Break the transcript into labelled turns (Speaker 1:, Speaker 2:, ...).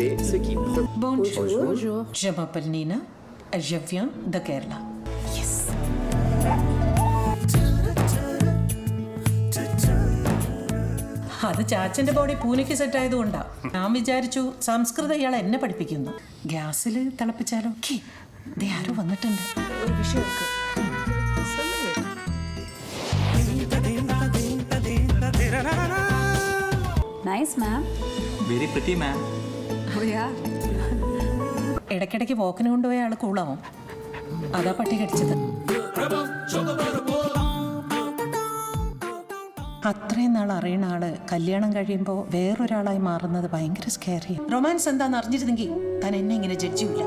Speaker 1: savez, ce qui...
Speaker 2: Bonjour. Je m'appelle Nina et je viens de Kerala. Yes. അത് ചാച്ചന്റെ body പൂനെക്ക് set ആയതുകൊണ്ടാ. ഞാൻ വിചാരിച്ചു സംസ്കൃതം ഇയാൾ എന്നെ പഠിപ്പിക്കുന്നു. ഗ്യാസിൽ തിളപ്പിച്ചാലോ? ദേ ആരോ വന്നിട്ടുണ്ട്.
Speaker 1: ഒരു വിഷയം
Speaker 3: Nice, ma'am.
Speaker 4: Very pretty, ma'am.
Speaker 3: Oh, yeah.
Speaker 2: ഇടയ്ക്കിടയ്ക്ക് വോക്കിന് കൊണ്ടുപോയ ആൾ കൂളാവും. അതാ പട്ടി കടിച്ചത്. അത്രയും നാൾ അറിയുന്ന ആള് കല്യാണം കഴിയുമ്പോൾ വേറൊരാളായി മാറുന്നത് ഭയങ്കര സ്കേറിയാണ്. റൊമാൻസ് എന്താണെന്ന് അറിഞ്ഞിരുന്നെങ്കിൽ താൻ എന്നെ ഇങ്ങനെ ജഡ്ജ് ചെയ്യില്ല.